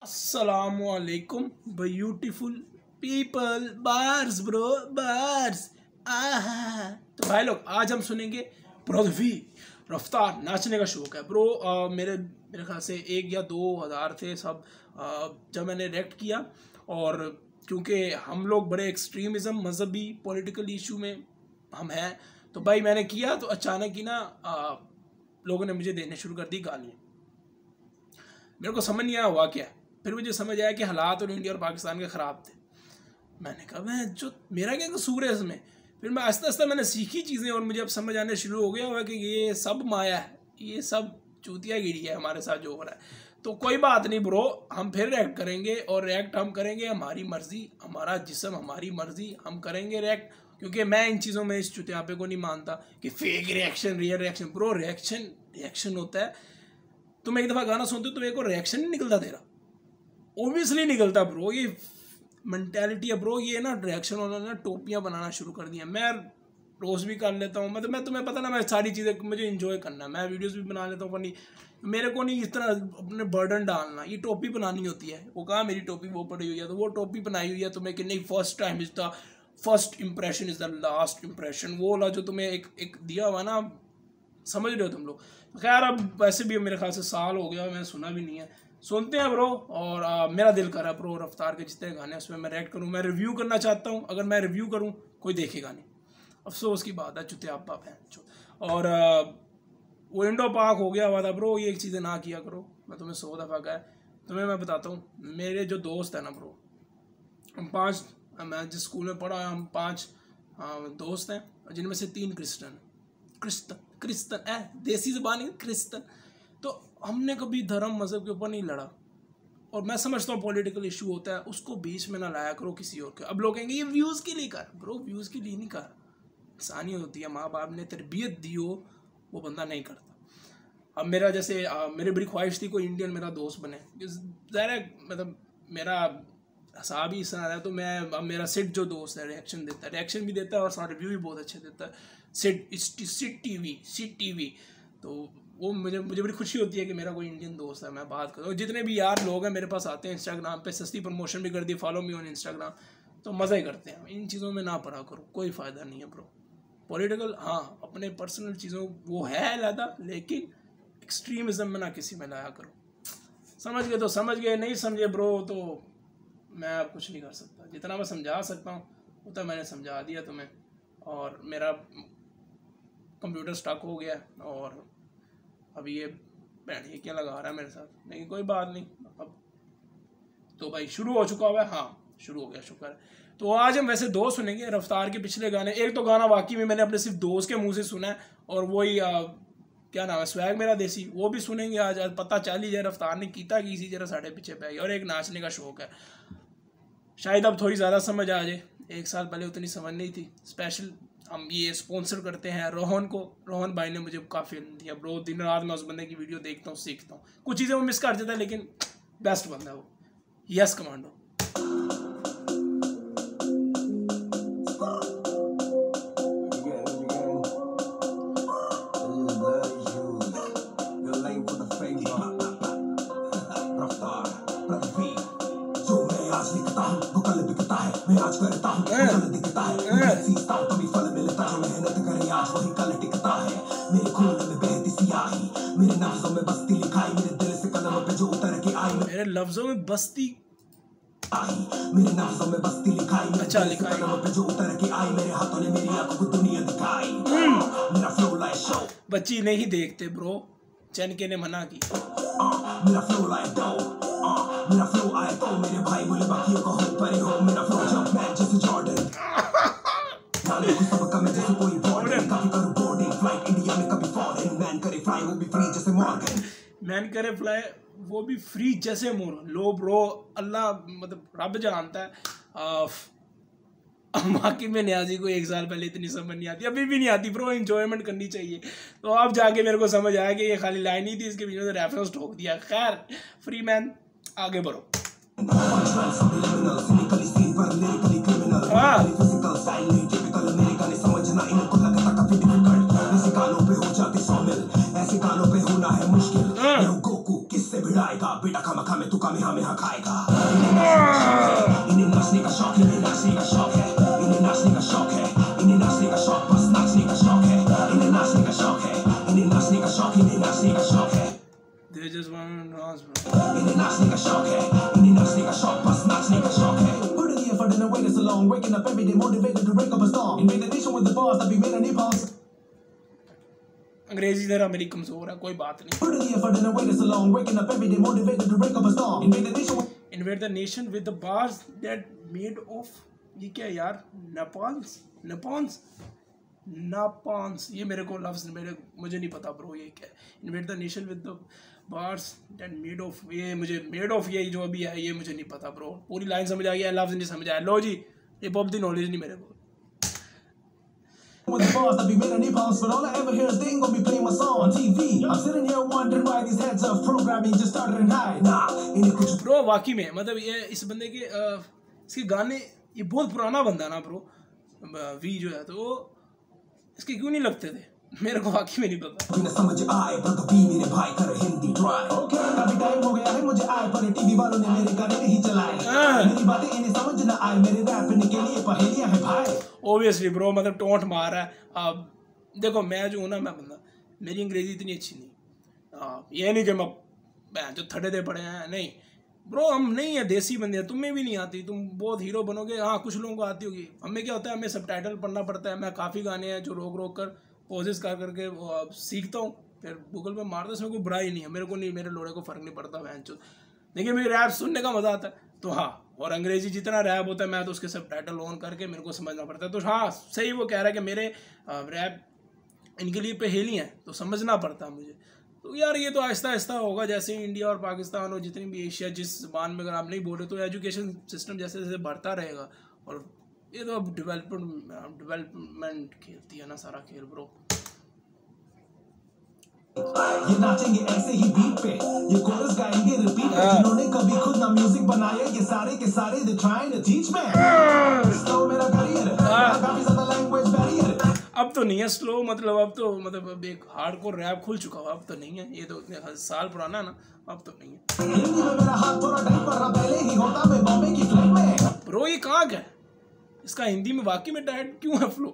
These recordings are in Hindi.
अस्सलामुअलैकुम beautiful people. Bars bro bars. आहा। तो भाई लोग आज हम सुनेंगे प्रोद्वी रफ्तार नाचने का शौक है ब्रो। मेरे ख्याल से 1 या 2 हज़ार थे सब जब मैंने रिएक्ट किया। और क्योंकि हम लोग बड़े एक्सट्रीमिज़म मजहबी पॉलिटिकल इशू में हम हैं, तो भाई मैंने किया तो अचानक ही ना लोगों ने मुझे देने शुरू कर दी गालियाँ। मेरे को समझ नहीं आया हुआ क्या है। फिर मुझे समझ आया कि हालात और इंडिया और पाकिस्तान के ख़राब थे। मैंने कहा मैं जो मेरा क्या कसूर है इसमें। फिर मैं आहिस्ता आहिस्ता मैंने सीखी चीज़ें और मुझे अब समझ आने शुरू हो गया हुआ कि ये सब माया है, ये सब चूतिया गिरी है हमारे साथ जो हो रहा है। तो कोई बात नहीं ब्रो, हम फिर रिएक्ट करेंगे और रिएक्ट हम करेंगे हमारी मर्ज़ी, हमारा जिस्म हमारी मर्ज़ी, हम करेंगे रिएक्ट। क्योंकि मैं इन चीज़ों में इस चुतियापे को नहीं मानता कि fake reaction real reaction. Bro reaction होता है। तुम एक दफ़ा गाना सुनते हो तो एक और रिएक्शन नहीं निकलता तेरा, ओबियसली निकलता ब्रो। ये मेंटालिटी है ब्रो। ये ना रिएक्शन उन्होंने ना टोपियाँ बनाना शुरू कर दिया। मैं रोज़ भी कर लेता हूँ, मतलब मैं तुम्हें पता ना, मैं सारी चीज़ें मुझे इंजॉय करना है। मैं वीडियोस भी बना लेता हूँ फनी। मेरे को नहीं इस तरह अपने बर्डन डालना। ये टोपी बनानी होती है। वो कहाँ मेरी टोपी वो पड़ी हुई है, तो वो टोपी बनाई हुई है तुम्हें कि नहीं first time is the first impression is the last impression. वो वाला जो तुम्हें एक दिया हुआ ना, समझ रहे हो तुम लोग। खैर अब वैसे भी मेरे ख्याल से साल हो गया, मैंने सुना भी नहीं है। सुनते हैं ब्रो। और मेरा दिल कर रहा है ब्रो रफ्तार के जितने गाने उसमें मैं रिएक्ट करूँ, मैं रिव्यू करना चाहता हूँ। अगर मैं रिव्यू करूँ कोई देखेगा नहीं, अफसोस की बात है। चुते आप बाप हैं। और वो इंडो पाक हो गया हुआ था ब्रो। ये एक चीज़ें ना किया करो। मैं तुम्हें 100 दफ़ा कहा है। तुम्हें मैं बताता हूँ, मेरे जो दोस्त हैं ना ब्रो, हम 5, मैं जिस स्कूल में पढ़ा हम 5 दोस्त हैं, जिनमें से 3 क्रिश्चन है, देसी ज़बान क्रिश्चन। तो हमने कभी धर्म मज़हब के ऊपर नहीं लड़ा। और मैं समझता हूँ पॉलिटिकल इशू होता है, उसको बीच में ना लाया करो किसी और के। अब लोग कहेंगे ये व्यूज़ के लिए कर। ब्रो व्यूज़ के लिए नहीं कर, इंसानियत होती है। माँ बाप ने तरबियत दी हो वो बंदा नहीं करता। अब मेरा जैसे मेरी बड़ी ख्वाहिश थी कोई इंडियन मेरा दोस्त बने। ज़ाहिर है मतलब मेरा हिसाब ही इस तरह है। तो मैं अब मेरा सिट जो दोस्त है रिएक्शन भी देता है और सारा रिव्यू भी बहुत अच्छे देता है। Sit TV. तो वो मुझे बड़ी खुशी होती है कि मेरा कोई इंडियन दोस्त है। मैं बात करूँ, जितने भी यार लोग हैं मेरे पास आते हैं इंस्टाग्राम पे, सस्ती प्रमोशन भी कर दी, फॉलो मी ऑन इंस्टाग्राम, तो मज़ा ही करते हैं। इन चीज़ों में ना पड़ा करो, कोई फ़ायदा नहीं है ब्रो। पॉलिटिकल हाँ अपने पर्सनल चीज़ों वो है अलहदा, लेकिन एक्सट्रीमिज़म में ना किसी में लाया करो। समझ गए तो समझ गए, नहीं समझे ब्रो तो मैं अब कुछ नहीं कर सकता। जितना मैं समझा सकता हूँ उतना मैंने समझा दिया तुम्हें। और मेरा कंप्यूटर स्टक हो गया और अभी ये बैठ ये क्या लगा रहा है मेरे साथ, लेकिन कोई बात नहीं। अब तो भाई शुरू हो चुका हुआ है। हाँ शुरू हो गया, शुक्र है। तो आज हम वैसे 2 सुनेंगे रफ्तार के पिछले गाने। एक तो गाना वाकई में मैंने अपने सिर्फ दोस्त के मुंह से सुना है, और वही क्या नाम है, स्वैग मेरा देसी, वो भी सुनेंगे आज पता चल ही जाए रफ्तार ने कीता की इसी जरा साढ़े पीछे पे। और एक नाचने का शौक है, शायद अब थोड़ी ज़्यादा समझ आ जाए। 1 साल पहले उतनी समझ नहीं थी। स्पेशल हम ये स्पॉन्सर करते हैं रोहन को। रोहन भाई ने मुझे काफ़ी दिया ब्रो। दिन रात मैं उस बंदे की वीडियो देखता हूँ, सीखता हूँ। कुछ चीज़ें वो मिस कर देता है, लेकिन बेस्ट बंदा है वो। Yes commando. मैं आज करता हूँ कल दिखता है, सीखता हूँ तभी फल मिलता है। मेहनत करे आज वही कल टिकता है। मेरे खून में बहती सियाही, मेरे लफ्जों में बस्ती लिखाई, मेरे दिल से कलम पे जो उतर के आई, मेरे लफ्जों में बस्ती आई, मेरे लफ्जों में बस्ती लिखाई, अच्छा लिखाई, कलम पे जो उतर के आई, मेरे हाथों ने मेरी आंखों को दुनिया दिखाई। मेरा फ्लो लाइक शो, बच्ची नहीं देखते ब्रो, चैन के ने मना की। मेरा फ्लो लाइक डो, मेरा फ्लो आए तो मेरे भाई बोले बाकियों को हो परे हो। मेरा फ्लो जंप मैन जैसे जॉर्डन, नाले को सब कम जैसे कोई बॉर्डर, कभी करूं बोर्डिंग फ्लाइट इंडिया में कभी फॉरेन। मैन करे फ्लाई वो भी फ्री जैसे मॉर्गन, मैन करे फ्लाई वो भी फ्री जैसे मोर। लो ब्रो, अल्लाह मतलब रब जानता है। बाकी में न्याजी को 1 साल पहले इतनी समझ नहीं आती, अभी भी नहीं आती ब्रो। एंजॉयमेंट करनी चाहिए। तो अब जाके मेरे को समझ आया कि ये खाली लाइन ही थी, इसके बीच में रेफरेंस ठोक दिया। खैर फ्री मैन आगे बढ़ो। ऐसे गानों पे होना है मुश्किल, गोकू किससे भिड़ाएगा बेटा खामखा में तू कामेहामेहा खाएगा। इन्हें नाचने का शौक है, इन्हें नाचने का शौक है, इन्हें नाचने का शौक है, इन्हें नाचने का शौक, बस नाचने का शौक है, इन्हें नाचने का शौक है, इन्हें नाचने का शौक, इन्हें नाचने का शौक है। They just want to dance, bro. इन्हें नाचने का शौक है, इन्हें नाचने का शौक, बस नाचने का शौक है। Put in the effort and the wait is so long, waking up every day motivated to break up a storm. Invade the nation with the bars that be made in napalm. अंग्रेजी जरा मेरी कमजोर है, कोई बात नहीं। Put in the effort and the wait is so long, waking up every day motivated to break up a storm. Invade the nation with the bars that made of, ये क्या यार, napalms, ये मेरे को लफ्ज़ मुझे नहीं पता ब्रो ये क्या है। Invade the nation with the bars that made of, ये मुझे made of ये जो अभी है ये मुझे नहीं पता ब्रो। पूरी लाइन समझ आ गया, लफ्ज़ नहीं समझ आया। लो जी, ये पॉप दी नॉलेज नहीं मेरे को। with the bars that be made in napalm, but all I ever hear is they ain't gonna be playing my song on TV. I'm sitting here wondering why these heads of programming just started in high. Nah, इन्हें कुछ ब्रो वाकई में मतलब ये इस बंदे के इसके गाने, ये बहुत पुराना बंदा ना ब्रो, वी जो है, तो इसके क्यों नहीं लगते थे मेरे को वाकई में नहीं पता। बिना समझ आए ब्रदर बी मेरे भाई कर हिंदी ट्राई। ओके काफी टाइम हो गया है मुझे आए, पर टीवी वालों ने मेरे गाने नहीं चलाए। मेरी बातें इन्हें समझ ना आए, मेरे रैप के लिए पहेलियां हैं भाई। ऑब्वियसली ब्रो, मतलब टोंट मार रहा है। अब देखो मैं जो हूँ ना, मैं बंदा, मेरी अंग्रेजी इतनी अच्छी नहीं, ये नहीं कि मैं जो थड़े दे पड़े हैं, नहीं ब्रो, हम नहीं है, देसी बंदे हैं। तुम्हें भी नहीं आती, तुम बहुत हीरो बनोगे, हाँ कुछ लोगों को आती होगी। हमें क्या होता है, हमें सबटाइटल पढ़ना पड़ता है। मैं काफ़ी गाने हैं जो रोक कर पोजेस कर करके सीखता हूँ, फिर गूगल पे मारता हूँ। इसमें कोई बुराई नहीं है, मेरे को नहीं, मेरे लोड़े को फ़र्क नहीं पड़ता बहन चो। देखिए मेरे रैप सुनने का मज़ा आता है तो हाँ, और अंग्रेजी जितना रैप होता है मैं तो उसके सबटाइटल ऑन करके मेरे को समझना पड़ता है। तो हाँ सही वो कह रहा है कि मेरे रैप इनके लिए पहेली हैं तो समझना पड़ता है मुझे। तो यार ये तो आहिस्ता आहिस्ता होगा, जैसे इंडिया और पाकिस्तान और जितनी भी एशिया जिस ज़बान में अगर आप नहीं बोल रहे तो एजुकेशन सिस्टम जैसे जैसे बढ़ता रहेगा। और ये तो अब डेवलपमेंट खेलती है ना सारा खेल ब्रो। ये नाचेंगे ऐसे ही बीट पे, ये कोरस गाएंगे रिपीट पे, जिन्होंने कभी खुद ना म्यूजिक बनाया ये सारे के सारे they trying to teach me। Slow मेरा करियर, काफी ज्यादा लैंग्वेज बैरियर। अब तो नहीं है स्लो, मतलब अब तो मतलब अब एक हार्डकोर रैप खुल चुका है, अब तो नहीं है। ये तो इतने साल पुराना है ना, अब तो नहीं है। हिंदी में मेरा हाथ थोड़ा टाइट पर रहा, पहले ही होता मैं बॉम्बे की फ्लाइट में। ब्रो ये कहाँ का है, इसका हिंदी में वाकई में टाइट क्यों है फ्लो?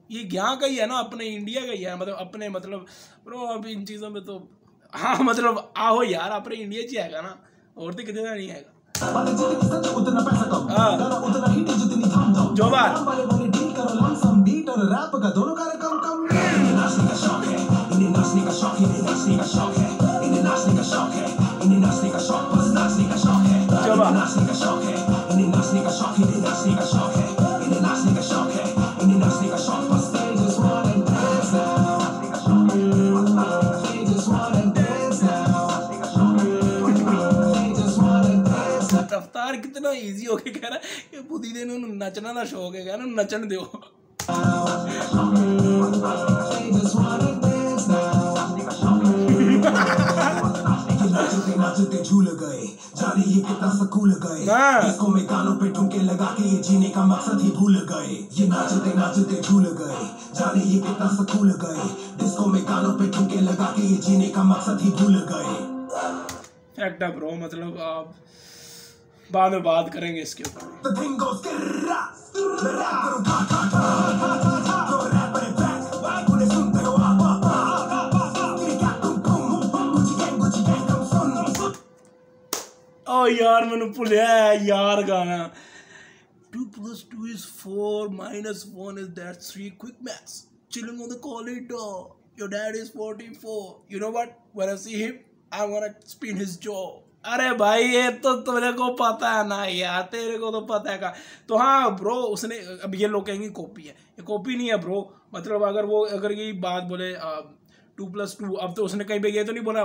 ये यहाँ का ही है ना, अपने इंडिया का ही है, मतलब अपने मतलब ब्रो अब इन चीज़ों में तो हाँ मतलब आओ यार, अपने इंडिया ही आएगा ना, और तो कितना नहीं आएगा। उतना पैसा कम, उतना हिट जितनी थम दो, जो बात वाले बोले डील करो लमसम बीट और रैप का दोनों कार्यक्रम कम। इन्हें नाचने का शौक है, इन्हें नाचने का शौक, इन्हें नाचने का शौक है, इन्हें नाचने का शौक है, इन्हें नाचने का शौक, बस नाचने का शौक है। इन्हें नाचने का शौक है, इन्हें नाचने का शौक, इन्हें नाचने का शौक है, इन्हें नाचने का शौक है, इन्हें नाचने का शौक, बस they just wanna dance now। नाचने का शौक है, they just wanna dance now। नाचने का शौक है, they just wanna dance now। रफ्तार कितना इजी हो के कह रहा है कि बुद्धि दे नू नचना दा शौक है, कह रहा नचन दो। नाचते झूल गए, जाने ये कितना सकूल गए, इसको में गानों पे ठुमके लगा के ये जीने का मकसद ही भूल गए। ये नाचते नाचते झूल गए, जाने ये कितना सकूल गए, इसको में गानों पे ठुमके लगा के ये जीने का मकसद ही भूल गए। फैक्ट है ब्रो, मतलब आप बाद में बात करेंगे इसके ऊपर। ओ यार मैंने भुलिया यार गाना। 2 + 2 is 4 - 1 is that 3 quick maths chilling on the corridor, your dad is 44, you know what, when I see him I wanna spin his jaw। अरे भाई ये तो तेरे को पता है ना यार, तेरे को तो पता है का। तो हाँ ब्रो उसने, अब ये लोग कहेंगे कॉपी है, ये कॉपी नहीं है ब्रो। मतलब अगर ये बात बोले 2 + 2, अब तो उसने कहीं पे ये तो नहीं बोला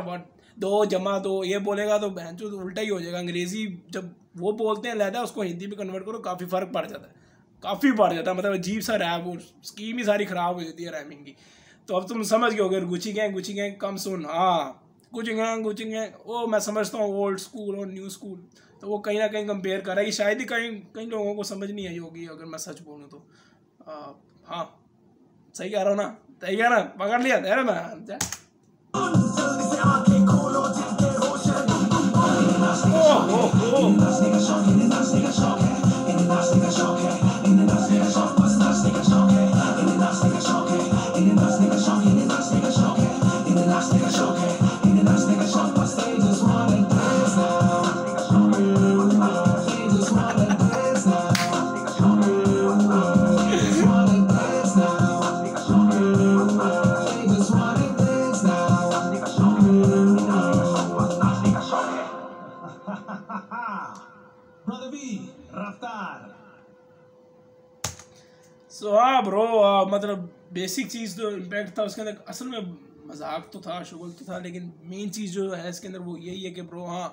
2 + 2 ये बोलेगा तो बहन चो उल्टा ही हो जाएगा। अंग्रेजी जब वो बोलते हैं लहदा, उसको हिंदी में कन्वर्ट करो काफ़ी फ़र्क पड़ जाता है, काफ़ी पड़ जाता है। मतलब अजीब सा रैप, और स्कीम ही सारी ख़राब हो जाती है रैमिंग की। तो अब तुम समझ गए अगर गुची गैंग कम सुन, हाँ गुची गैंग वो मैं समझता हूँ ओल्ड स्कूल और न्यू स्कूल, तो वो कहीं ना कहीं कंपेयर कर रहा है कि शायद ही कहीं लोगों को समझ नहीं आई होगी अगर मैं सच बोलूँ तो। हाँ सही कह रहा हूँ ना, सही कह रहा, पकड़ लिया तेरा मैं। नाचने का शौक है, इन्हें नाचने का शौक, इन्हें नाचने का शौक है, इन्हें नाचने का शौक है, इन्हें नाचने का शौक, बस नाचने का शौक है, इन्हें नाचने का शौक है, इन्हें नाचने का शौक, इन्हें नाचने का शौक है, इन्हें नाचने का शौक है, इन्हें नाचने का शौक, बस they just wanna dance now, they just wanna dance now, they just wanna dance now, they just wanna dance now. Brother V, रफ्तार. सो हाँ ब्रो, मतलब बेसिक चीज़ तो इम्पैक्ट था उसके अंदर, असल में मजाक तो था, शुगल तो था, लेकिन मेन चीज़ जो है इसके अंदर वो यही है कि ब्रो हाँ,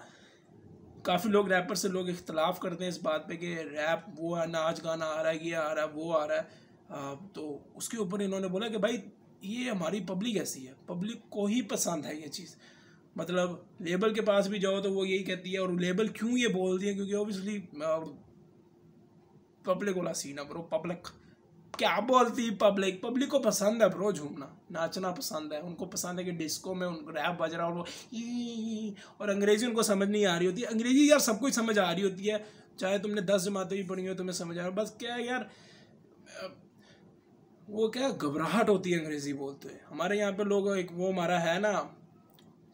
काफ़ी लोग रैपर से लोग इख्तलाफ करते हैं इस बात पे कि रैप वो है, नाच गाना आ रहा है, ये आ रहा है, वो आ रहा है, तो उसके ऊपर इन्होंने बोला कि भाई ये हमारी पब्लिक ऐसी है, पब्लिक को ही पसंद है ये चीज़। मतलब लेबल के पास भी जाओ तो वो यही कहती है, और लेबल क्यों ये बोलती है, क्योंकि ऑब्वियसली पब्लिक वाला सीन है ब्रो। पब्लिक क्या बोलती है, पब्लिक को पसंद है ब्रो झूमना, नाचना पसंद है, उनको पसंद है कि डिस्को में उनको रैप बज रहा हो और अंग्रेजी उनको समझ नहीं आ रही होती है। अंग्रेजी यार सबको ही समझ आ रही होती है, चाहे तुमने 10 जमातें भी पढ़ी हो तुम्हें समझ आ रहा है। बस क्या है यार, वो क्या घबराहट होती है अंग्रेजी बोलते हैं। हमारे यहाँ पे लोग एक वो हमारा है ना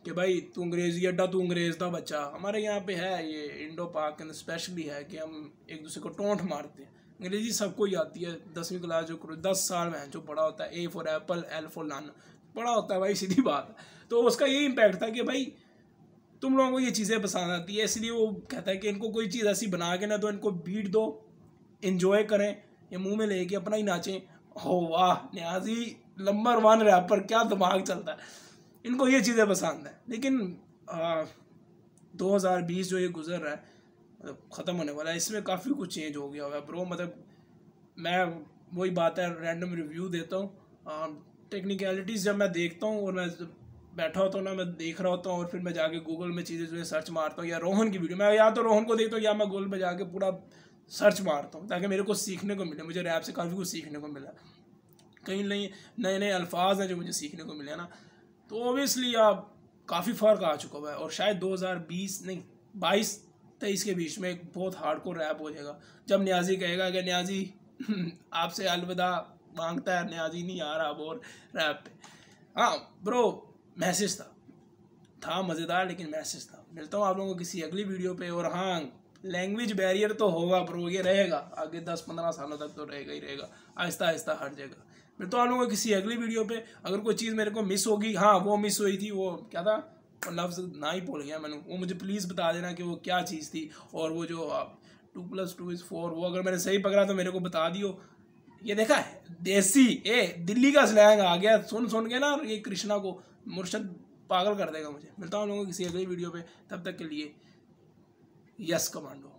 कि भाई तू अंग्रेजी अड्डा, तू अंग्रेज का बच्चा, हमारे यहाँ पे है ये इंडो पाक के अंदर स्पेशली है कि हम एक दूसरे को टोंट मारते हैं। अंग्रेजी सबको ही आती है, 10वीं क्लास जो 10 साल में जो पढ़ा होता है, A for apple, L for लान पढ़ा होता है भाई, सीधी बात है। तो उसका यही इम्पैक्ट था कि भाई तुम लोगों को ये चीज़ें पसंद आती है, इसलिए वो कहता है कि इनको कोई चीज़ ऐसी बना के ना दो, इनको बीट दो, इन्जॉय करें, ये मुंह में लेके अपना ही नाचें। हो वाह न्याजी नंबर 1 रैपर, क्या दिमाग चलता है, इनको ये चीज़ें पसंद है। लेकिन 2020 जो ये गुजर रहा है, मतलब ख़त्म होने वाला है, इसमें काफ़ी कुछ चेंज हो गया होगा ब्रो। मतलब मैं वही बात है, रैंडम रिव्यू देता हूँ, टेक्निकलिटीज़ जब मैं देखता हूँ और मैं बैठा होता हूँ ना, मैं देख रहा होता हूँ और फिर मैं जाके गूगल में चीज़ें जो है सर्च मारता हूँ, या रोहन की वीडियो, मैं या तो रोहन को देखता हूँ या मैं गूगल में जाके पूरा सर्च मारता हूँ ताकि मेरे को सीखने को मिले। मुझे रैप से काफ़ी कुछ सीखने को मिला, कहीं नए नए अल्फाज हैं जो मुझे सीखने को मिले ना। तो ओबियसली आप काफ़ी फ़र्क आ चुका हुआ है, और शायद 2020 नहीं 22-23 के बीच में एक बहुत हार्डकोर रैप हो जाएगा, जब न्याजी कहेगा कि न्याजी आपसे अलविदा मांगता है, न्याजी नहीं आ रहा अब और रैप पे। हाँ ब्रो, मैसेज था मज़ेदार, लेकिन मैसेज था। मिलता हूँ आप लोगों को किसी अगली वीडियो पे। और हाँ, लैंग्वेज बैरियर तो होगा ब्रो, ये रहेगा आगे 10-15 सालों तक, तो रहेगा ही रहेगा, आहिस्ता आहिस्ता हट जाएगा। मिलता हूँ आप लोगों को किसी अगली वीडियो पे। अगर कोई चीज़ मेरे को मिस होगी, हाँ वो मिस हुई थी, वो क्या था, वो लफ्ज़ ना ही भूल गया मैंने, वो मुझे प्लीज़ बता देना कि वो क्या चीज़ थी। और वो जो 2+2=4, वो अगर मैंने सही पकड़ा तो मेरे को बता दियो। ये देखा है देसी दिल्ली का स्लैंग आ गया, सुन के ना, ये कृष्णा को मुर्शद पागल कर देगा मुझे। मिलता हूँ आप लोगों को किसी अगली वीडियो पे, तब तक के लिए यस कमांडो।